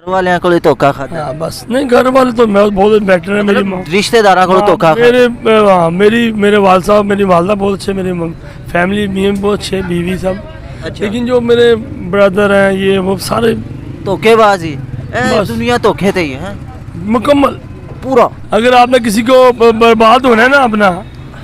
घर वाले को धोखा खाता हाँ बस नहीं, घर वाले तो मैं बहुत बेटर है। मेरी माँ, रिश्तेदार को धोखा मेरे हाँ, मेरे वाल साहब, मेरी वालदा बहुत अच्छे, मेरी फैमिली में बहुत अच्छे, बीवी सब। अच्छा। लेकिन जो मेरे ब्रदर हैं ये वो सारे धोखेबाजी बस। दुनिया धोखे थे ही है मुकम्मल। पूरा। अगर आपने किसी को बर्बाद होना है ना अपना,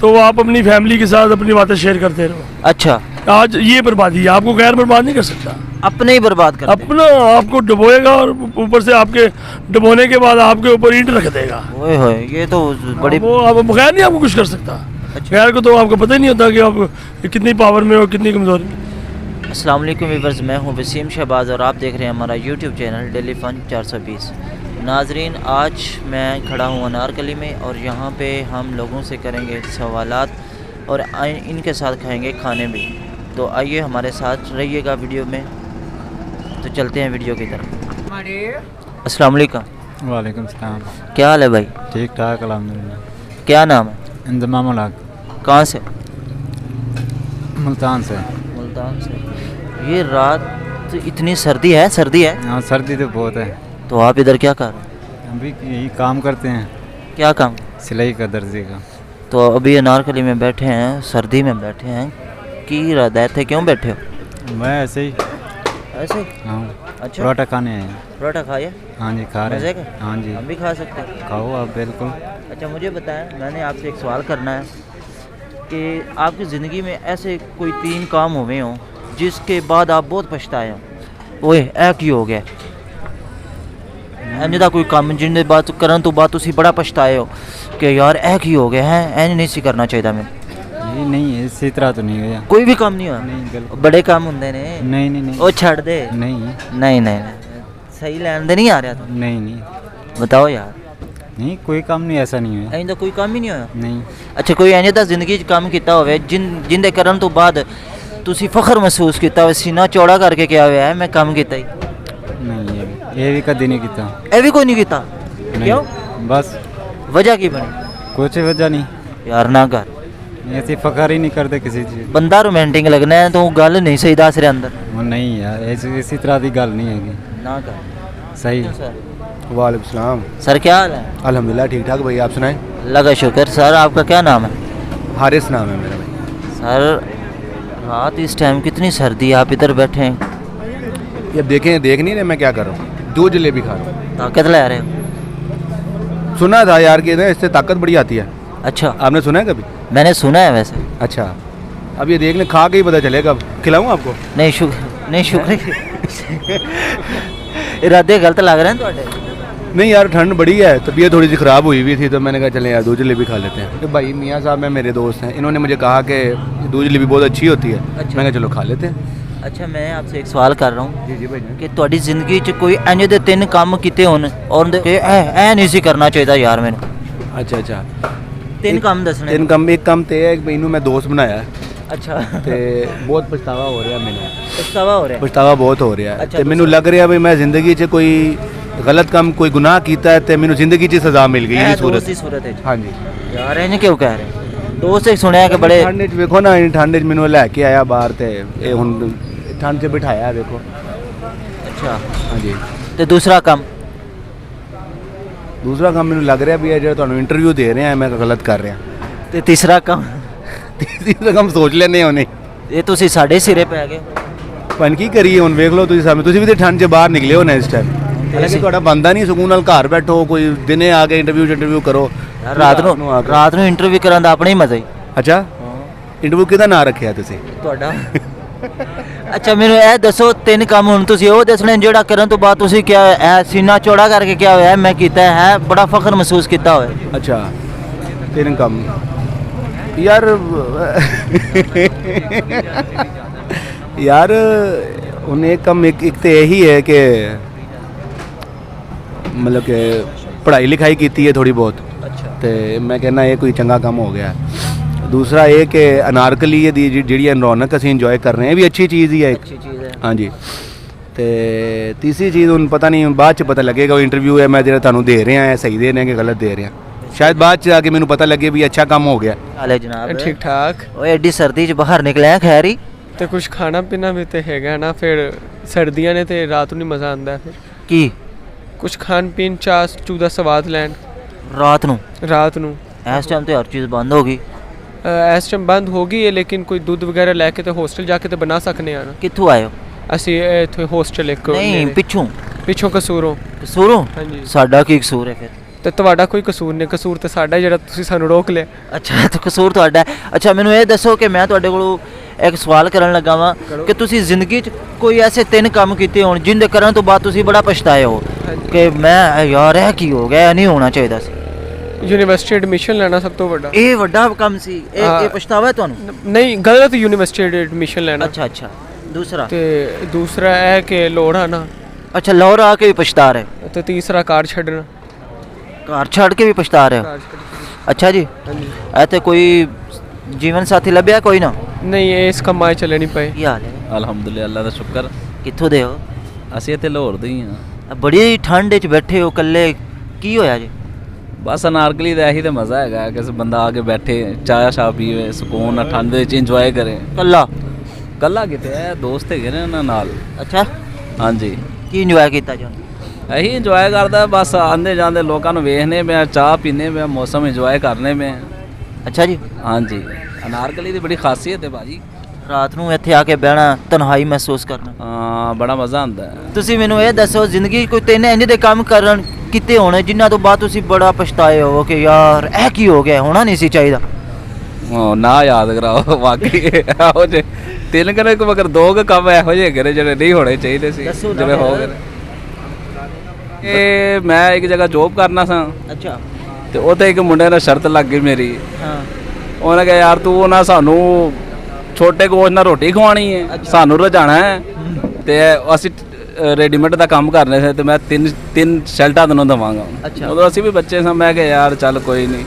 तो आप अपनी फैमिली के साथ अपनी बातें शेयर करते रहो। अच्छा, आज ये बर्बादी है, आपको गैर बर्बाद नहीं कर सकता। अपने ही बर्बाद कर अपना आपको डुबोएगा और ऊपर से आपके डुबोने के बाद आपके ऊपर ईंट रख देगा। ओए होए, ये तो बड़ी वो आप बगैर नहीं आपको कुछ कर सकता। अच्छा। गैर को तो आपको पता ही नहीं होता कि आप कितनी पावर में हो, कितनी कमजोरी में। अस्सलाम वालेकुम व्यूअर्स, मैं हूं वसीम शहबाज और आप देख रहे हैं हमारा यूट्यूब चैनल डेली फन 420। नाजरीन, आज मैं खड़ा हूं अनारकली में और यहां पे हम लोगों से करेंगे सवालात और इनके साथ खाएंगे खाने भी। तो आइए हमारे साथ रहिएगा वीडियो में। तो चलते हैं वीडियो की तरफ। अस्सलाम वालेकुम। वालेकुम सलाम। क्या हाल है भाई? ठीक ठाक अल्हम्दुलिल्लाह। क्या नाम है? इंतमाम उल हक, कहाँ से? मुल्तान से। मुल्तान से। ये रात इतनी सर्दी है? हाँ सर्दी तो बहुत है। तो आप इधर क्या कर रहे हैं? हम भी यही काम करते हैं, क्या काम? सिलाई का, दर्जी का। तो अभी अनारकली में बैठे हैं, सर्दी में बैठे हैं, की इरादा थे, क्यों बैठे हो? मैं ऐसे ही। ऐसे? हाँ। अच्छा। पराठा खाने हैं। पराठा खाया? हाँ जी खा रहे मज़े हैं। का? हाँ जी हम भी खा सकते हैं। खाओ आप बिल्कुल। अच्छा, मुझे बताएं, मैंने आपसे एक सवाल करना है कि आपकी ज़िंदगी में ऐसे कोई 3 काम हुए हों जिसके बाद आप बहुत पछताए हों, ओए ऐ की हो गया ऐने दा कोई काम जिन्हें बात करन तो बात उसी बड़ा पछताए हो कि यार ऐ की हो गया है, ऐने नहीं सी करना चाहिए मैं? ये नहीं है, इसी तरह तो नहीं गया। कोई भी काम नहीं हुआ? नहीं बिल्कुल। बड़े काम होंगे ने। नहीं नहीं नहीं। ओ छड़ दे। नहीं नहीं, सही लैन दे नहीं आ रहा था। नहीं नहीं बताओ यार। नहीं, कोई काम नहीं, ऐसा नहीं है। ऐं दा कोई काम ही नहीं होया? नहीं। अच्छा, कोई ऐं दा जिंदगी च काम कीता होवे जिंदे करन तो बाद तुसी फखर महसूस कीता होवे, सीना चौड़ा करके क्या होया है मैं काम कीता ही? नहीं ये भी कभी नहीं किया। ए भी कोई नहीं कीता? नहीं। क्यों? बस वजह की बनी? कुछ वजह नहीं, यार ना कर, ऐसी फखर ही नहीं करते किसी चीज़। बंदा रोमांटिक लगना है तो गल नहीं सही दस रहे अंदर। वो नहीं यार, इसी तरह की गल नहीं हैगी। ना कर। सही। क्यों सर? वालेकुम सलाम। सर क्या हाल है? अल्हम्दुलिल्लाह ठीक ठाक भाई, आप सुनाएं। लगा शुक्र। सर आपका क्या नाम है? हारिस नाम है मेरा भाई। सर रात इस टाइम कितनी सर्दी है, आप इधर बैठे हैं, ये देख नहीं रहे मैं क्या कर रहा हूँ? 2 जलेबी खा रहा हूँ। ताकत ले रहे हो? सुना था यार कि ना इससे ताकत बड़ी आती है। अच्छा, आपने सुना है कभी? मैंने सुना है वैसे। अच्छा, अब ये देख लें, खा के ही पता चलेगा। अब खिलाऊँ आपको? नहीं शुक्र इरादे गलत लग रहे हैं थोड़े। नहीं यार, ठंड बड़ी है, तबीयत थोड़ी सी ख़राब हुई हुई थी, तो मैंने कहा चलें यार 2 जलेबी खा लेते हैं। तो भाई मियाँ साहब हैं, मेरे दोस्त हैं, इन्होंने मुझे कहा कि 2 जलेबी बहुत अच्छी होती है। अच्छा। मैंने कहा चलो खा लेते हैं। अच्छा, मैं आपसे एक सवाल कर रहा हूँ जी जी भाई। कि ਤੁਹਾਡੀ ਜ਼ਿੰਦਗੀ 'ਚ ਕੋਈ ਇੰਜ ਦੇ 3 ਕੰਮ ਕੀਤੇ ਹੋਣ ਔਰ ਐ ਨਹੀਂ ਸੀ ਕਰਨਾ ਚਾਹੀਦਾ ਯਾਰ ਮੈਨੂੰ? अच्छा अच्छा। 3 ਕੰਮ ਦੱਸਣੇ। 3 ਕੰਮ। एक काम तो है कि मैनू मैं दोस्त बनाया अच्छा। ਤੇ ਬਹੁਤ ਪਛਤਾਵਾ ਹੋ ਰਿਹਾ ਮੈਨੂੰ। पछतावा हो रहा है? ਪਛਤਾਵਾ ਬਹੁਤ ਹੋ ਰਿਹਾ ਅੱਛਾ, ਤੇ ਮੈਨੂੰ ਲੱਗ ਰਿਹਾ ਵੀ ਮੈਂ ਜ਼ਿੰਦਗੀ 'ਚ ਕੋਈ ਗਲਤ ਕੰਮ, ਕੋਈ ਗੁਨਾਹ ਕੀਤਾ ਹੈ ਤੇ ਮੈਨੂੰ ਜ਼ਿੰਦਗੀ 'ਚ ਹੀ ਸਜ਼ਾ ਮਿਲ ਗਈ ਇਹਦੀ ਦੋਸਤ ਦੀ ਸੂਰਤ। ਸੂਰਤ ਹੈ ਜੀ। ਹਾਂਜੀ। ਯਾਰ ਇਹਨੇ ਕਿਉਂ ਕਹਿ ਰਹੇ? ਦੋਸਤ ਇੱਕ ਸੁਣਿਆ ਕਿ ਬੜੇ ਠੰਡ 'ਚ ਵੇਖੋ ਨਾ, ਠੰਡ 'ਚ ਮੈਨੂੰ ਲੈ ਕੇ ਆਇਆ ਬਾਹਰ ਤੇ ਇਹ ਹੁਣ ਠੰਡ 'ਚ ਬਿਠਾਇਆ ਵੇਖੋ। ਅੱਛਾ, ਹਾਂਜੀ। ਤੇ ਦੂਸਰਾ ਕੰਮ? ਦੂਸਰਾ ਕੰਮ ਮੈਨੂੰ ਲੱਗ ਰਿਹਾ ਵੀ ਇਹ ਜਿਹੜਾ ਤੁਹਾਨੂੰ ਇੰਟਰਵਿਊ ਦੇ ਰਿਹਾ ਮੈਂ ਗਲਤ ਕਰ ਰਿਹਾ। ਤੇ ਤੀਸਰਾ ਕੰਮ? ਤੀਸਰਾ ਕੰਮ ਸੋਚ ਲੈਂਦੇ ਹੁਣੇ। ਇਹ ਤੁਸੀਂ ਸਾਡੇ ਸਿਰੇ ਪੈ ਗਏ। ਪਰ ਕੀ ਕਰੀਏ ਹੁਣ, ਵੇਖ ਲਓ ਤੁਸੀਂ ਸਾਹਮਣੇ, ਤੁਸੀਂ ਵੀ ਤੇ ਠੰਡ 'ਚ ਬਾਹਰ ਨਿਕਲੇ ਹੋ ਨਾ ਇਸ ਟਾਈਮ। ਹਾਲਾਂਕਿ ਤੁਹਾਡਾ ਬੰਦਾ ਨਹੀਂ, ਸਕੂਨ ਨਾਲ ਘਰ ਬੈਠੋ, ਕੋਈ ਦਿਨੇ ਆ ਕੇ ਇੰਟਰਵਿਊ ਕਰੋ। ਯਾਰ ਰਾਤ ਨੂੰ ਇੰਟਰਵਿਊ ਕਰਨ ਦਾ ਆਪਣਾ ਹੀ ਮਜ਼ਾ ਹੀ। ਅੱਛਾ, ਇੰਟਰਵਿਊ ਕਿਹਦਾ ਨਾਂ ਰੱਖਿਆ ਤੁਸੀਂ? ਤੁਹਾਡਾ। ਅੱਛਾ, ਮੈਨੂੰ ਇਹ ਦੱਸੋ 3 ਕੰਮ ਹੁਣ ਤੁਸੀਂ ਉਹ ਦੱਸਣੇ ਜਿਹੜਾ ਕਰਨ ਤੋਂ ਬਾਅਦ ਤੁਸੀਂ ਕਿਹਾ ਹੈ ਸੀਨਾ ਚੌੜਾ ਕਰਕੇ ਕਿਹਾ ਹੋਇਆ ਮੈਂ ਕੀਤਾ ਹੈ, ਬੜਾ ਫਖਰ ਮਹਿਸੂਸ ਕੀਤਾ ਹੋਇਆ। अच्छा, 3 ਕੰਮ यार यार उन्हें एक कम एक तो यही है कि मतलब कि पढ़ाई लिखाई की है थोड़ी बहुत। अच्छा। तो मैं कहना ये कोई चंगा काम हो गया। दूसरा ये कि अनारकली दी जी रौनक असीं इंजॉय कर रहे हैं, ये भी अच्छी चीज़ ही है। अच्छी चीज़ है। हाँ जी। तो तीसरी चीज़ हूँ पता नहीं, बाद च पता लगेगा। इंटरव्यू है मैं जो तुहानू दे रहे हैं सही दे रहे हैं कि गलत दे रहे हैं, शायद बाद च आके मैंने पता लगे भी अच्छा काम हो गया। हाल है जनाब? ठीक ठाक। ओए एडी सर्दी च बाहर निकले हैं खैर ही? तो कुछ खाना पीना भी तो हैगा ना, फिर सर्दियां ने तो रात ਨੂੰ ਮਜ਼ਾ ਆਉਂਦਾ। ਫਿਰ की ਕੁਛ ਖਾਣ ਪੀਣ ਚਾਹ ਚੂ ਦਾ ਸਵਾਦ ਲੈਣ ਰਾਤ ਨੂੰ ਰਾਤ ਨੂੰ। ਇਸ ਟਾਈਮ ਤੇ ਹਰ ਚੀਜ਼ ਬੰਦ ਹੋ ਗਈ। ਇਸ ਟਾਈਮ ਬੰਦ ਹੋ ਗਈ ਹੈ, ਲੇਕਿਨ ਕੋਈ ਦੁੱਧ ਵਗੈਰਾ ਲੈ ਕੇ ਤੇ ਹੋਸਟਲ ਜਾ ਕੇ ਤੇ ਬਣਾ ਸਕਨੇ ਆ ਨਾ। ਕਿੱਥੋਂ ਆਏ ਹੋ? ਅਸੀਂ ਇੱਥੇ ਹੋਸਟਲ ਇੱਕ ਨਹੀਂ ਨੇੜੇ। ਪਿੱਛੋਂ ਕਸੂਰੋਂ। ਕਸੂਰੋਂ? ਹਾਂਜੀ। ਸਾਡਾ ਕੀ ਕਸੂਰ ਹੈ ਫਿਰ? ਤੇ ਤੁਹਾਡਾ ਕੋਈ ਕਸੂਰ ਨਹੀਂ, ਕਸੂਰ ਤੇ ਸਾਡਾ ਜਿਹੜਾ ਤੁਸੀਂ ਸਾਨੂੰ ਰੋਕ ਲਿਆ। ਅੱਛਾ ਤਾਂ ਕਸੂਰ ਤੁਹਾਡਾ ਹੈ। ਅੱਛਾ ਮੈਨੂੰ ਇਹ ਦੱਸੋ ਕਿ ਮੈਂ ਤੁਹਾਡੇ ਕੋਲੋਂ ਇੱਕ ਸਵਾਲ ਕਰਨ ਲੱਗਾ ਵਾਂ ਕਿ ਤੁਸੀਂ ਜ਼ਿੰਦਗੀ 'ਚ ਕੋਈ ਐਸੇ 3 ਕੰਮ ਕੀਤੇ ਹੋਣ ਜਿੰਦੇ ਕਰਨ ਤੋਂ ਬਾਅਦ ਤੁਸੀਂ ਬੜਾ ਪਛਤਾਏ ਹੋ ਕਿ ਮੈਂ ਯਾਰ ਇਹ ਕੀ ਹੋ ਗਿਆ, ਇਹ ਨਹੀਂ ਹੋਣਾ ਚਾਹੀਦਾ ਸੀ। ਯੂਨੀਵਰਸਿਟੀ ਐਡਮਿਸ਼ਨ ਲੈਣਾ ਸਭ ਤੋਂ ਵੱਡਾ। ਇਹ ਵੱਡਾ ਕੰਮ ਸੀ। ਇਹ ਪਛਤਾਵਾ ਹੈ ਤੁਹਾਨੂੰ? ਨਹੀਂ, ਗਲਤ ਯੂਨੀਵਰਸਿਟੀ ਐਡਮਿਸ਼ਨ ਲੈਣਾ। ਅੱਛਾ ਦੂਸਰਾ? ਤੇ ਦੂਸਰਾ ਇਹ ਕਿ ਲੋੜ ਆਣਾ। ਅੱਛਾ ਲਾਹੌਰ ਆ ਕੇ ਵੀ ਪਛਤਾ ਰਹੇ? ਤੇ ਤੀਸਰਾ ਕਾਰ ਛੱਡਣਾ। ਘਰ ਛੱਡ ਕੇ ਵੀ ਪਛਤਾ ਰਹੇ ਹੋ? ਕਾਰ ਛੱਡ ਕੇ। ਅੱਛਾ ਜੀ। ਹਾਂਜੀ। ਇਹ ਤੇ ਕੋਈ ਜੀਵਨ ਸਾਥੀ ਲੱਭਿਆ ਕੋਈ ਨਾ? ਨਹੀਂ, ਇਸ ਕੰਮਾਂ 'ਚ ਚੱਲੇ ਨਹੀਂ ਪਏ। ਕੀ ਹਾਲ ਹੈ? ਅਲਹਮਦੁਲਿਲਾ, ਅੱਲਾ ਦਾ ਸ਼ੁਕਰ। ਕਿੱਥੋਂ ਦੇ ਹੋ? ਅਸੀਂ ਇੱਥੇ ਲਾਹੌਰ ਦੇ ਹੀ ਹਾਂ। ਬੜੀ ਠੰਡ 'ਚ ਬੈਠੇ ਹੋ ਇਕੱਲੇ, ਕੀ ਹੋਇਆ ਜੀ? ਬਸ ਅਨਾਰਕਲੀ ਦਾ ਇਹੀ ਤਾਂ ਮਜ਼ਾ ਹੈਗਾ ਕਿ ਬੰਦਾ ਆ ਕੇ ਬੈਠੇ ਚਾਹ ਸ਼ਾਹ ਪੀਵੇ, ਸਕੂਨ ਨਾਲ ਠੰਡ ਦੇ ਵਿੱਚ ਇੰਜੋਏ ਕਰੇ। ਕੱਲਾ ਕਿਤੇ ਹੈ, ਦੋਸਤ ਹੈਗੇ ਨੇ ਉਹਨਾਂ ਨਾਲ। ਅੱਛਾ ਹਾਂਜੀ। ਕੀ ਇੰਜੋਏ ਕੀਤਾ ਜੀ? ਇਹੀ ਇੰਜੋਏ ਕਰਦਾ, ਬਸ ਆਂਦੇ ਜਾਂਦੇ ਲੋਕਾਂ ਨੂੰ ਵੇਖਨੇ ਮੈਂ, ਚਾਹ ਪੀਨੇ ਮੈਂ, ਮੌਸਮ ਇੰਜੋਏ ਕਰਨੇ ਮੈਂ। ਅੱਛਾ ਜੀ। ਹਾਂਜੀ, ਅਨਾਰਕਲੀ ਦੀ ਬੜੀ ਖਾਸੀਅਤ ਹੈ ਭਾਜੀ। ਰਾਤ ਨੂੰ ਇੱਥੇ ਆ ਕੇ ਬਹਿਣਾ, ਤਨਹਾਈ ਮਹਿਸੂਸ ਕਰਨਾ। ਹਾਂ, ਬੜਾ ਮਜ਼ਾ ਆਉਂਦਾ ਹੈ। ਤੁਸੀਂ ਮੈਨੂੰ ਇਹ ਦੱਸੋ ਜ਼ਿੰਦਗੀ 'ਚ ਕੋਈ 3 ਇੰਜ ਦੇ ਕੰਮ ਕਰਨ ਕੀਤੇ ਹੋਣੇ ਜਿਨ੍ਹਾਂ ਤੋਂ ਬਾਅਦ ਤੁਸੀਂ ਬੜਾ ਪਛਤਾਏ ਹੋ ਕਿ ਯਾਰ ਇਹ ਕੀ ਹੋ ਗਿਆ, ਹੋਣਾ ਨਹੀਂ ਸੀ ਚਾਹੀਦਾ? ਨਾ ਯਾਦ ਕਰਾਓ, ਵਾਕਈ ਇਹੋ ਜਿਹੇ 3 ਕਰੇ ਕੋ ਮਗਰ 2 ਕੰਮ ਇਹੋ ਜਿਹੇ ਹੈਗੇ ਨੇ ਜਿਹੜੇ ਨਹੀਂ ਹੋਣੇ ਚਾਹੀਦੇ ਸੀ, ਦੱਸੋ ਨਾ ਜਿਵੇਂ ਹੋ ਫਿਰ। ਗਏ। ਇਹ ਮੈਂ ਇੱਕ ਜਗ੍ਹਾ ਜੋਬ ਕਰਨਾ ਸਾਂ ਅੱਛਾ। ਤੇ ਉੱਥੇ ਇੱਕ ਮੁੰਡੇ ਨਾਲ ਸ਼ਰਤ ਲੱਗ ਗਈ ਮੇਰੀ। ਹਾਂ। ਉਹਨੇ ਕਿਹਾ ਯਾਰ ਤੂੰ ਨਾ ਸਾਨੂੰ ਛੋਟੇ ਗੋਸ਼ ਨਾਲ ਰੋਟੀ ਖਵਾਣੀ ਹੈ, ਸਾਨੂੰ ਰਜਾਣਾ ਹੈ ਤੇ ਅਸੀਂ ਰੈਡੀਮੇਡ ਦਾ ਕੰਮ ਕਰਨੇ ਸੀ ਤੇ ਮੈਂ 3 ਸ਼ਰਟਾਂ ਤੈਨੂੰ ਦਵਾਂਗਾ। ਅੱਛਾ। ਉਦੋਂ ਅਸੀਂ ਵੀ ਬੱਚੇ ਸਾਂ, ਮੈਂ ਕਿਹਾ ਯਾਰ ਚੱਲ ਕੋਈ ਨਹੀਂ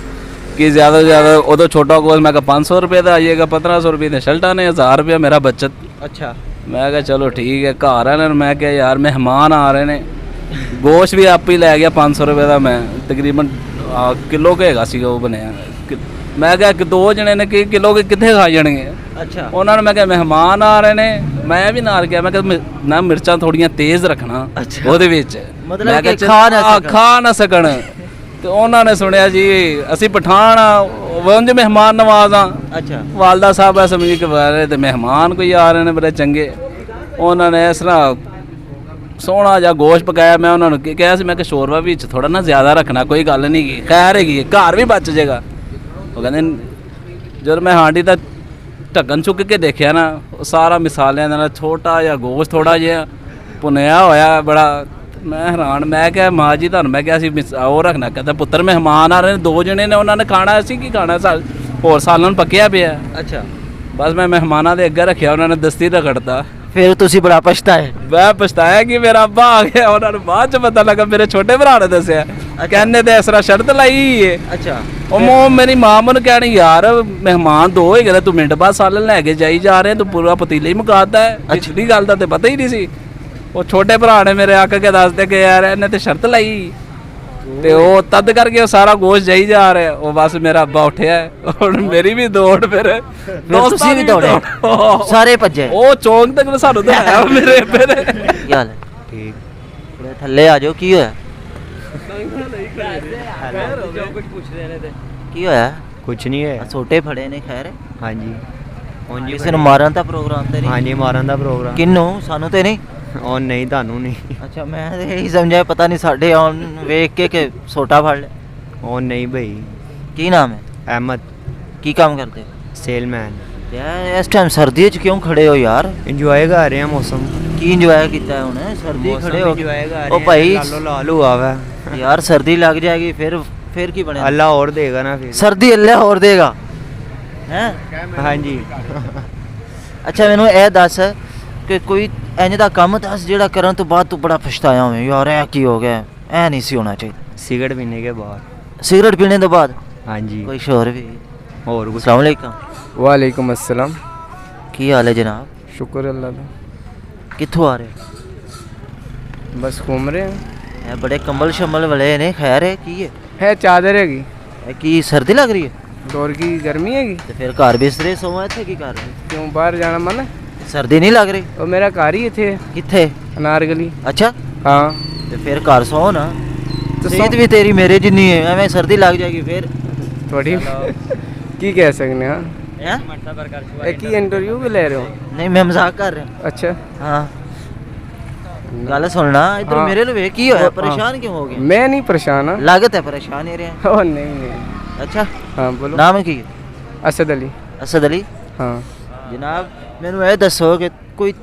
ਕਿ ਜ਼ਿਆਦਾ ਤੋਂ ਜ਼ਿਆਦਾ ਉਦੋਂ ਛੋਟਾ ਗੋਸ਼ ਮੈਂ ਕਿਹਾ 500 ਰੁਪਏ ਦਾ ਆਈਏਗਾ, 1500 ਰੁਪਏ ਦੇ ਸ਼ਰਟਾਂ ਨੇ, 1000 ਰੁਪਏ ਮੇਰਾ ਬਚਤ। ਅੱਛਾ। ਮੈਂ ਕਿਹਾ ਚਲੋ ਠੀਕ ਹੈ। ਘਰ ਆਏ ਨੇ, ਮੈਂ ਕਿਹਾ ਯਾਰ ਮਹਿਮਾਨ ਆ ਰਹੇ ਨੇ, ਗੋਸ਼ ਵੀ ਆਪ ਹੀ ਲੈ ਗਿਆ 500 ਰੁਪਏ ਦਾ। ਮੈਂ ਤਕਰੀਬਨ ਕਿਲੋ ਕੁ ਹੈਗਾ ਸੀਗਾ ਉਹ ਬਣਿਆ। ਮੈਂ ਕਿਹਾ ਕਿ 2 ਜਣੇ ਨੇ ਕਿ ਕਿਲੋ ਕਿੱਥੇ ਖਾ ਜਾਣਗੇ। ਅੱਛਾ। ਉਹਨਾਂ ਨੇ ਮੈਂ ਕਿਹਾ ਮਹਿਮਾਨ ਆ ਰਹੇ ਨੇ, ਮੈਂ ਵੀ ਨਾਲ ਗਿਆ। ਮੈਂ ਕਿਹਾ ਨਾ ਮਿਰਚਾਂ ਥੋੜੀਆਂ ਤੇਜ਼ ਰੱਖਣਾ ਉਹਦੇ ਵਿੱਚ, ਮਤਲਬ ਮੈਂ ਕਿ ਕਿਹਾ ਖਾ ਨਾ ਸਕਣ। ਤੇ ਉਹਨਾਂ ਨੇ ਸੁਣਿਆ ਜੀ ਅਸੀਂ ਪਠਾਨ ਆ, ਵੰਜ ਮਹਿਮਾਨ ਨਵਾਜ਼ ਆ। ਅੱਛਾ। ਵਾਲਦਾ ਸਾਹਿਬ ਆ ਸਮਝ ਕੇ ਬਾਰੇ ਤੇ ਮਹਿਮਾਨ ਕੋਈ ਆ ਰਹੇ ਨੇ ਬੜੇ ਚੰਗੇ। ਉਹਨਾਂ ਨੇ ਇਸ ਤਰ੍ਹਾਂ ਸੋਹਣਾ ਜਿਹਾ ਗੋਸ਼ਤ ਪਕਾਇਆ। ਮੈਂ ਉਹਨਾਂ ਨੂੰ ਕਿਹਾ ਸੀ ਮੈਂ ਕਿ ਸ਼ੋਰਬਾ ਵਿੱਚ ਥੋੜਾ ਨਾ ਜ਼ਿਆਦਾ ਰੱਖਣਾ, ਕੋਈ ਗੱਲ ਨਹੀਂ ਗੀ, ਖੈਰ ਹੈਗੀ, ਘਰ ਵੀ ਬਚ ਜਾਏਗਾ। ਉਹ ਕਹਿੰਦੇ ਜਦੋਂ ਮੈਂ ਹਾਂਡੀ ਦਾ ਢੱਕਣ ਚੁੱਕ ਕੇ ਦੇਖਿਆ ਨਾ, ਉਹ ਸਾਰਾ ਮਸਾਲਿਆਂ ਦੇ ਨਾਲ ਛੋਟਾ ਜਿਹਾ ਗੋਸ਼ਤ ਥੋੜਾ ਜਿਹਾ ਭੁੰਨਿਆ ਹੋਇਆ ਬੜਾ। ਮੈਂ ਹੈਰਾਨ। ਮੈਂ ਕਿਹਾ ਮਾਂ ਜੀ ਤੁਹਾਨੂੰ ਮੈਂ ਕਿਹਾ ਸੀ ਉਹ ਰੱਖਣਾ। ਕਹਿੰਦਾ ਪੁੱਤਰ ਮਹਿਮਾਨ ਆ ਰਹੇ ਨੇ, 2 ਜਣੇ ਨੇ, ਉਹਨਾਂ ਨੇ ਖਾਣਾ, ਅਸੀਂ ਕੀ ਖਾਣਾ, ਹੋਰ ਸਾਲਨ ਪੱਕਿਆ ਪਿਆ। ਅੱਛਾ। ਬਸ ਮੈਂ ਮਹਿਮਾਨਾਂ ਦੇ ਅੱਗੇ ਰੱਖਿਆ, ਉਹਨਾਂ ਨੇ ਦਸਤੀ ਰਗੜਤਾ। ਫਿਰ ਤੁਸੀਂ ਬੜਾ ਪਛਤਾਏ? ਮੈਂ ਪਛਤਾਇਆ ਕਿ ਮੇਰਾ ਅੱਬਾ ਆ ਗਿਆ। ਉਹਨਾਂ ਨੂੰ ਬਾਅਦ ਚ ਪਤਾ ਲੱਗਾ, ਮੇਰੇ ਛੋਟੇ ਭਰਾ ਨੇ ਦੱਸਿਆ, ਕਹਿੰਦੇ ਤੇ ਇਸ ਤਰ੍ਹਾਂ ਸ਼ਰਤ ਲਾਈ ਏ। ਅੱਛਾ। ਉਹ ਮੇਰੀ ਮਾਂ ਮੈਨੂੰ ਕਹਿਣੀ ਯਾਰ ਮਹਿਮਾਨ 2 ਹੀ ਗਏ, ਤੂੰ ਮਿੰਟ ਬਾਅਦ ਸਾਲਨ ਲੈ ਕੇ ਜਾਈ ਜਾ ਰਹੇ, ਤੂੰ ਪੂਰਾ ਪਤੀਲਾ ਹੀ ਮੁਕਾਤਾ ਹੈ। ਪਿਛਲੀ ਗੱਲ ਦਾ ਤੇ ਪਤਾ ਹੀ ਨਹੀਂ ਸੀ। ਉਹ ਛੋਟੇ ਭਰਾ ਨੇ ਮੇਰੇ ਆਕੇ ਕੇ ਦੱਸਦੇ ਕਿ ਯਾਰ ਇਹਨੇ ਤੇ ਸ਼ਰਤ ਲਾਈ ਤੇ ਉਹ ਤਦ ਕਰਕੇ ਉਹ ਸਾਰਾ ਗੋਸ਼ਤ ਜਾਈ ਜਾ ਰਿਹਾ। ਉਹ ਬਸ ਮੇਰਾ ਅੱਬਾ ਉੱਠਿਆ, ਹੁਣ ਮੇਰੀ ਵੀ ਦੌੜ। ਫਿਰ ਤੁਸੀਂ ਵੀ ਦੌੜੇ? ਸਾਰੇ ਭੱਜੇ? ਉਹ ਚੌਂਕ ਤੱਕ ਸਾਨੂੰ ਤਾਂ ਆਇਆ ਮੇਰੇ ਮੇਰੇ। ਕੀ ਹਾਲ ਹੈ? ਠੀਕ। ਥੋੜੇ ਥੱਲੇ ਆ ਜਾਓ। ਕੀ ਹੋਇਆ? ਕੀ ਹੋਇਆ? ਕੁਝ ਨਹੀਂ ਹੈ। ਛੋਟੇ ਫੜੇ ਨੇ ਖੈਰ? ਹਾਂਜੀ। ਕਿਸੇ ਨੂੰ ਮਾਰਨ ਦਾ ਪ੍ਰੋਗਰਾਮ ਤੇ ਨਹੀਂ? ਹਾਂਜੀ, ਮਾਰਨ ਦਾ ਪ੍ਰੋਗਰਾਮ। ਕਿੰਨੂੰ? ਸਾਨੂੰ ਤੇ ਨਹੀਂ? ਉਹ ਨਹੀਂ, ਤੁਹਾਨੂੰ ਨਹੀਂ। ਅੱਛਾ। ਮੈਂ ਤੇ ਇਹੀ ਸਮਝਿਆ ਪਤਾ ਨਹੀਂ ਸਾਡੇ ਆਉਣ ਵੇਖ ਕੇ ਕਿ ਛੋਟਾ ਫੜ ਲਿਆ। ਉਹ ਨਹੀਂ ਭਾਈ। ਕੀ ਨਾਮ ਹੈ? ਅਹਿਮਦ। ਕੀ ਕੰਮ ਕਰਦੇ ਹੋ? ਸੇਲਮੈਨ। ਯਾਰ ਇਸ ਟਾਈਮ ਸਰਦੀ 'ਚ ਕਿਉਂ ਖੜੇ ਹੋ ਯਾਰ? ਇੰਜੋਏ ਕਰ ਰਹੇ ਆ ਮੌਸਮ। ਕੀ ਇੰਜੋਏ ਕੀਤਾ ਹੁਣ? ਸਰਦੀ ਖੜੇ ਹੋ? ਉਹ ਭਾਈ ਲਾਲੋ ਲਾਲ ਹੁਆ ਵਾ ਯਾਰ, ਸਰਦੀ ਲੱਗ ਜਾਏਗੀ ਫਿਰ ਕੀ ਬਣੇਗਾ? ਅੱਲਾ ਹੋਰ ਦੇਗਾ ਨਾ ਫਿਰ। ਸਰਦੀ ਅੱਲਾ ਹੋਰ ਦੇਗਾ ਹੈ? ਹਾਂਜੀ। ਅੱਛਾ ਮੈਨੂੰ ਇਹ ਦੱਸ ਕਿ ਕੋਈ ਇੰਜ ਦਾ ਕੰਮ ਦੱਸ ਜਿਹੜਾ ਕਰਨ ਤੋਂ ਬਾਅਦ ਤੂੰ ਬੜਾ ਪਛਤਾਇਆ ਹੋਵੇਂ, ਯਾਰ ਇਹ ਕੀ ਹੋ ਗਿਆ, ਇਹ ਨਹੀਂ ਸੀ ਹੋਣਾ ਚਾਹੀਦਾ। सिगरेट पीने के बाद। सिगरेट पीने के बाद? हाँ जी। कोई शोर भी? और कुछ? अस्सलाम वालेकुम। वालेकुम अस्सलाम। की हाल है जनाब? शुक्र अल्लाह का। कित्थों आ रहे? बस घूम रहे हैं। ਇਹ ਬੜੇ ਕੰਬਲ ਸ਼ੰਬਲ ਵਾਲੇ ਨੇ, ਖੈਰ ਹੈ ਕੀ ਹੈ? चादर हैगी। ਇਹ ਕੀ ਸਰਦੀ ਲੱਗ ਰਹੀ ਹੈ? दौर की गर्मी हैगी। ਤੇ ਫਿਰ ਘਰ ਬਿਸਤਰੇ ਸੋਵਾਂ, ਇੱਥੇ ਕੀ ਕਰ ਰਹੇ? क्यों बाहर जाना मन है? ਸਰਦੀ ਨਹੀਂ ਲੱਗ ਰਹੀ? और मेरा घर ही इत्थे है, ਕਿੱਥੇ? अनारगली। ਅੱਛਾ। हाँ। तो फिर घर सो ना तो सेहत भी तेरी मेरे जिन्नी है एवं सर्दी लग जाएगी फिर थोड़ी की कह सकने हाँ हैं? एक ही इंटरव्यू भी ले रहे हो नहीं मैं मजाक कर रहा हूँ अच्छा हाँ गल सुनना इधर हाँ। मेरे लिए की होया हाँ। परेशान क्यों हो गया मैं नहीं परेशान हाँ लागत है परेशान ही रहे ओ नहीं अच्छा हाँ बोलो नाम की असद अली असद अली हाँ जनाब मैनू ਇਹ ਦੱਸੋ ਕਿ ਕੋਈ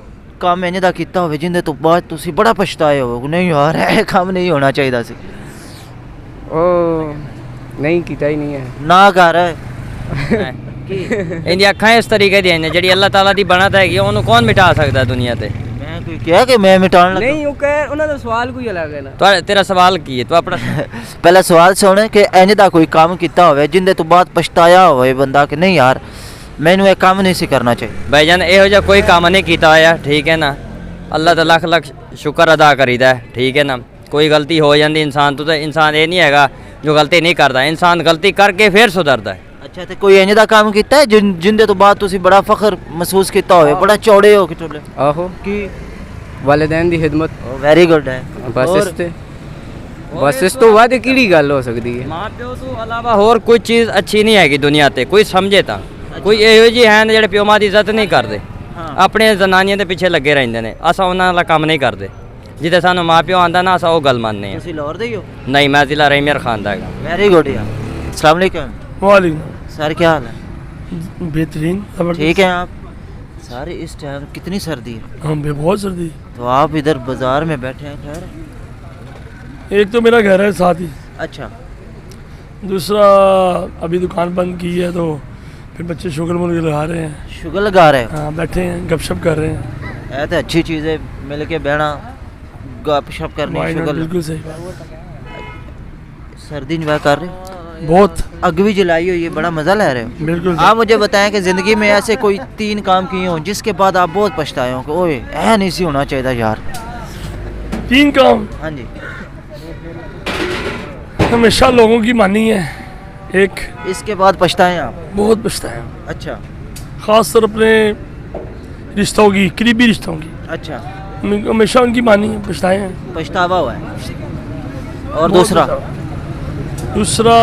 ਕੰਮ ਇੰਜ ਦਾ ਕੀਤਾ ਹੋਵੇ ਜਿੰਦੇ ਤੋਂ ਬਾਅਦ ਤੁਸੀਂ ਬੜਾ ਪਛਤਾਏ ਹੋ ਨਹੀਂ ਯਾਰ ਇਹ ਕੰਮ ਨਹੀਂ ਹੋਣਾ ਚਾਹੀਦਾ ਸੀ ओ नहीं किया ही नहीं है ਨਾ ਕਰ ਇਹਦੀਆਂ ਅੱਖਾਂ ਇਸ ਤਰੀਕੇ ਦੀਆਂ ਨੇ ਜਿਹੜੀ ਅੱਲਾਹ ਤਾਲਾ ਦੀ ਬਣਤ ਹੈਗੀ ਉਹਨੂੰ ਕੌਣ ਮਿਟਾ ਸਕਦਾ ਦੁਨੀਆ ਤੇ ਮੈਂ ਕੋਈ ਕਿਹਾ ਕਿ ਮੈਂ ਮਿਟਾਉਣ ਲੱਗਾ नहीं वो कह उन्होंने सवाल कोई अलग है ना ਤੇਰਾ ਸਵਾਲ ਕੀ ਹੈ ਤੂੰ ਆਪਣਾ ਪਹਿਲਾ ਸਵਾਲ ਸੁਣ ਕਿ ਇੰਜ ਦਾ ਕੋਈ ਕੰਮ ਕੀਤਾ ਹੋਵੇ ਜਿੰਦੇ ਤੋਂ ਬਾਅਦ ਪਛਤਾਇਆ ਹੋਵੇ ਬੰਦਾ ਕਿ ਨਹੀਂ ਯਾਰ ਮੈਨੂੰ ਇਹ ਕੰਮ ਨਹੀਂ ਸੀ ਕਰਨਾ ਚਾਹੀਦਾ ਭਾਈਜਾਨ ਇਹੋ ਜਿਹਾ ਕੋਈ ਕੰਮ ਨਹੀਂ ਕੀਤਾ ਹੋਇਆ ਠੀਕ ਹੈ ਨਾ ਅੱਲਾਹ ਦਾ ਲੱਖ ਲੱਖ ਸ਼ੁਕਰ ਅਦਾ ਕਰੀਦਾ ਹੈ, ਠੀਕ ਹੈ ਨਾ ਕੋਈ ਗਲਤੀ ਹੋ ਜਾਂਦੀ ਇਨਸਾਨ ਤੋਂ ਤਾਂ ਇਨਸਾਨ ਇਹ ਨਹੀਂ ਹੈਗਾ ਜੋ ਗਲਤੀ ਨਹੀਂ ਕਰਦਾ ਇਨਸਾਨ ਗਲਤੀ ਕਰਕੇ ਫਿਰ ਸੁਧਰਦਾ ਹੈ ਅੱਛਾ ਤੇ ਕੋਈ ਇੰਜ ਦਾ ਕੰਮ ਕੀਤਾ ਹੈ ਜਿੰਦੇ ਤੋਂ ਬਾਅਦ ਤੁਸੀਂ ਬੜਾ ਫਖਰ ਮਹਿਸੂਸ ਕੀਤਾ ਹੋਵੇ ਬੜਾ ਚੌੜੇ ਹੋ ਕੇ ਚੁੱਲੇ आहो ਕੀ वालिदैन दी खिदमत ਵੈਰੀ ਗੁੱਡ ਹੈ बस ਹੋਰ? इस ते बस इस तो बाद किहड़ी गल हो सकती है ਮਾਂ ਪਿਓ ਤੋਂ ਇਲਾਵਾ ਹੋਰ ਕੋਈ ਚੀਜ਼ ਅੱਛੀ ਨਹੀਂ ਹੈਗੀ ਦੁਨੀਆ ਤੇ ਕੋਈ ਸਮਝੇ ਤਾਂ ਕੋਈ ਇਹੋ ਜਿਹੇ ਹਨ ਜਿਹੜੇ ਪਿਓ ਮਾਂ ਦੀ ਇੱਜ਼ਤ ਨਹੀਂ ਕਰਦੇ ਆਪਣੇ ਜ਼ਨਾਨੀਆਂ ਦੇ ਪਿੱਛੇ ਲੱਗੇ ਰਹਿੰਦੇ ਨੇ ਅਸਾਂ ਉਹਨਾਂ ਦਾ ਕੰਮ ਨਹੀਂ ਕਰਦੇ ਜਿੱਥੇ ਸਾਨੂੰ ਮਾਂ ਪਿਓ ਆਂਦਾ ਨਾ ਅਸਾਂ ਉਹ ਗੱਲ ਮੰਨਦੇ ਹਾਂ ਤੁਸੀਂ ਲਾਹੌਰ ਦੇ ਹੀ ਹੋ ਨਹੀਂ ਮੈਂ ਜ਼ਿਲ੍ਹਾ ਰਹੀਮੇਰ ਖਾਨ ਦਾ ਹੈਗਾ वेरी गुड यार अस्सलाम वालेकुम वालेकुम सर क्या हाल है बेहतरीन जबरदस्त। ठीक है आप सर इस टाइम कितनी सर्दी है हाँ बहुत सर्दी तो आप इधर बाजार में बैठे हैं खैर एक तो मेरा घर है साथ ही अच्छा दूसरा अभी दुकान बंद की है तो फिर बच्चे शुगर मुर्गे लगा रहे हैं शुगर लगा रहे हो हाँ बैठे हैं गपशप कर रहे हैं ये तो अच्छी चीज़ है मिल के बहना गपशप करनी Why not? शुगर बिल्कुल सही बात सर्दी इंजॉय कर रहे हो बहुत अग भी जलाई हुई है बड़ा मज़ा ले रहे हो बिल्कुल आप मुझे बताएं कि ज़िंदगी में ऐसे कोई 3 काम किए हों जिसके बाद आप बहुत पछताए हों कि ओए ऐ नहीं सी होना चाहिए यार 3 काम हाँ जी हमेशा लोगों की मानी है एक इसके बाद पछताएं आप बहुत पछताया अच्छा ख़ास तौर अपने रिश्तों की करीबी रिश्तों की अच्छा हमेशा उनकी मानी है पछताए हैं पछतावा हुआ है और बहुत दूसरा दूसरा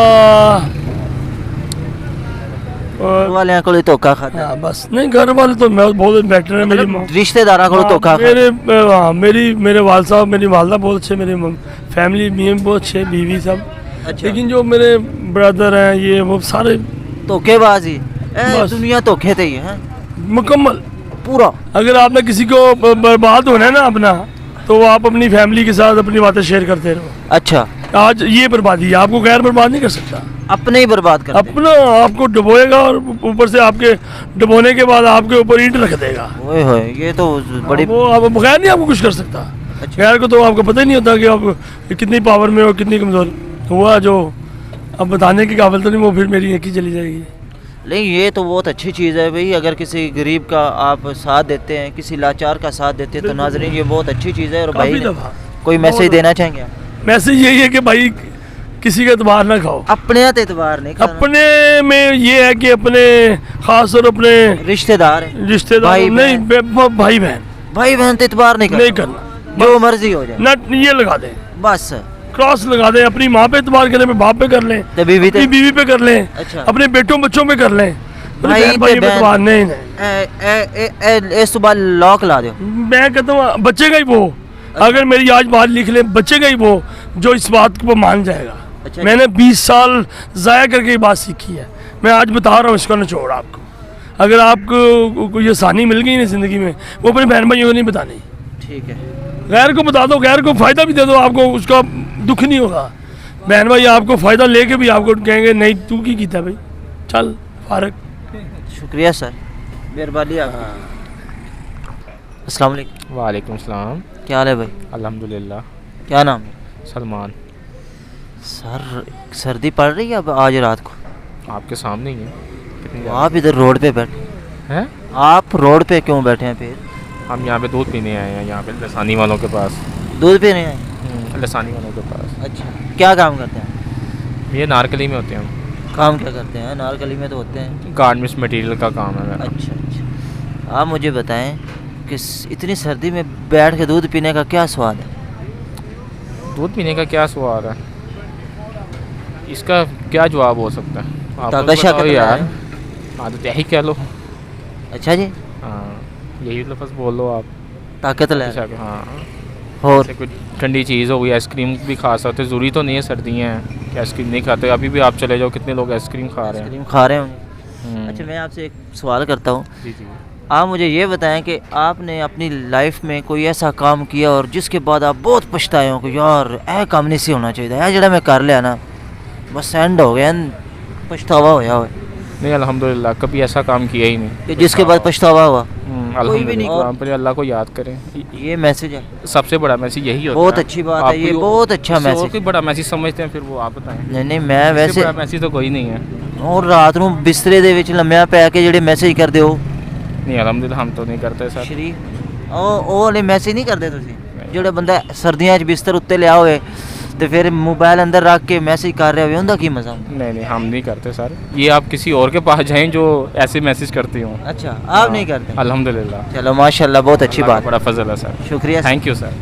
और वाले को धोखा खाता हाँ बस नहीं घर वाले तो मैं बहुत बेटर है मेरी माँ रिश्तेदारा को धोखा हाँ, खाता हाँ मेरे वाल साहब मेरी वालदा बहुत अच्छे मेरी फैमिली में बहुत अच्छे बीवी सब अच्छा लेकिन जो मेरे ब्रदर हैं ये वो सारे धोखेबाजी बस। दुनिया धोखे थे ही है मुकम्मल पूरा अगर आपने किसी को बर्बाद होना है ना अपना तो आप अपनी फैमिली के साथ अपनी बातें शेयर करते रहो अच्छा आज ये बर्बादी है आपको गैर बर्बाद नहीं कर सकता अपने ही बर्बाद कर अपना आपको डुबोएगा और ऊपर से आपके डुबोने के बाद आपके ऊपर ईंट रख देगा ओए होए ये तो बड़ी वो आप बगैर नहीं आपको कुछ कर सकता अच्छा। गैर को तो आपको पता ही नहीं होता कि आप कितनी पावर में हो कितनी कमज़ोर हुआ जो अब बताने की काबिल तो नहीं वो फिर मेरी एक ही चली जाएगी नहीं ये तो बहुत अच्छी चीज़ है भाई अगर किसी गरीब का आप साथ देते हैं किसी लाचार का साथ देते हैं तो नाजरीन ये बहुत अच्छी चीज़ है और भाई काफ़ी ने दफ़ा कोई मैसेज देना चाहेंगे आप? मैसेज यही है कि भाई किसी का एतबार ना खाओ अपने एतबार नहीं करना अपने में ये है कि अपने खास और अपने रिश्तेदार है रिश्तेदार भाई नहीं भाई बहन भाई बहन तो एतबार नहीं नहीं करना करना जो मर्जी हो जाए नट ये लगा दें बस क्रॉस लगा दें अपनी माँ पे एतबार करें अपने बाप पे कर लें तो बीवी अपनी ते बीवी पे कर लें अच्छा। अपने बेटों बच्चों पे कर लें अपने भाई बहन भाई ते पे बहन- एतबार नहीं इस सुबह लॉक ला दो मैं कहता हूँ बचेगा ही वो अगर मेरी आज बात लिख ले बचेगा ही वो जो इस बात को मान जाएगा अच्छा। मैंने 20 साल ज़ाया करके ये बात सीखी है मैं आज बता रहा हूँ इसका निचोड़ आपको अगर आपको ये आसानी मिल गई ना ज़िंदगी में वो अपने बहन भाइयों को नहीं बतानी ठीक है गैर को बता दो गैर को फ़ायदा भी दे दो आपको उसका दुख नहीं होगा बहन भाई आपको फ़ायदा लेके भी आपको कहेंगे नहीं तू की कीता भाई चल फारक शुक्रिया सर मेहरबानी आपकी अस्सलाम वालेकुम वालेकुम सलाम क्या हाल है भाई अल्हम्दुलिल्लाह क्या नाम है सलमान सर सर्दी पड़ रही है अब आज रात को आपके सामने ही है कितनी तो आप इधर रोड पे बैठे हैं आप रोड पे क्यों बैठे हैं फिर हम यहाँ पे दूध पीने आए हैं यहाँ पे लसानी वालों के पास दूध पीने आए लसानी वालों के पास अच्छा क्या काम करते हैं ये नारकली में होते हैं काम क्या करते हैं नारकली में तो होते हैं गारमेंट्स मटेरियल का काम है मेरा अच्छा अच्छा आप मुझे बताएं कि इतनी सर्दी में बैठ के दूध पीने का क्या स्वाद है दूध पीने का क्या सवाल है, इसका क्या जवाब हो सकता है? आप ताकत तो शाकत बताओ यार, है। आदत यही कह लो। अच्छा जी, हाँ, यही लफ्ज़ बोल लो आप। ताकत ला अच्छा, हाँ, और जैसे कोई ठंडी चीज़ हो गई, आइसक्रीम भी खा सकते, ज़रूरी तो नहीं है सर्दियाँ हैं कि आइसक्रीम नहीं खाते। अभी भी आप चले जाओ, कितने लोग आइसक्रीम खा रहे हैं। आइसक्रीम खा रहे होंगे। हम्म, अच्छा, मैं आपसे एक सवाल करता हूँ, जी जी। आप मुझे ये बताएं कि आपने अपनी लाइफ में कोई ऐसा काम किया और जिसके बाद आप बहुत पछताए हो कि यार यह काम नहीं सी होना चाहिए, यह जड़ा मैं कर लिया ना, बस एंड हो गया, पछतावा होया हो नहीं, अल्हम्दुलिल्लाह कभी ऐसा काम किया ही नहीं कि जिसके बाद पछतावा हुआ? अल्हम्दुलिल्लाह। भी नहीं। आप पहले अल्लाह को याद करें, ये मैसेज है, सबसे बड़ा मैसेज यही होता बहुत है। अच्छी बात आप है, ये कोई बहुत अच्छा किसी और मैसेज। कोई बड़ा मैसेज समझते हैं, फिर वो आप बताएं। नहीं नहीं, मैं इससे वैसे बड़ा मैसेज तो कोई नहीं है। और रात ਨੂੰ ਬਿਸਤਰੇ ਦੇ ਵਿੱਚ ਲੰਮਿਆ ਪੈ ਕੇ ਜਿਹੜੇ ਮੈਸੇਜ ਕਰਦੇ ਹੋ नहीं, अल्हम्दुलिल्लाह हम तो नहीं करते सर। ਸ਼ਰੀਫ, ਉਹ ਵਾਲੇ ਮੈਸੇਜ ਨਹੀਂ ਕਰਦੇ ਤੁਸੀਂ? ਜਿਹੜੇ ਬੰਦਾ ਸਰਦੀਆਂ 'ਚ ਬਿਸਤਰ ਉੱਤੇ ਲਿਆ ਹੋਵੇ ਤੇ ਫਿਰ ਮੋਬਾਈਲ ਅੰਦਰ ਰੱਖ ਕੇ ਮੈਸੇਜ ਕਰ ਰਿਹਾ ਹੋਵੇ, ਉਹਦਾ ਕੀ ਮਜ਼ਾ ਹੁੰਦਾ? नहीं नहीं, हम नहीं करते सर। ये आप किसी और के पास जाएं जो ऐसे मैसेज करती हों। अच्छा, आप नहीं करते? अल्हम्दुलिल्लाह, चलो माशाल्लाह, बहुत अच्छी अल्लाह का बात, बड़ा फजल है सर। शुक्रिया सर। Thank you sir.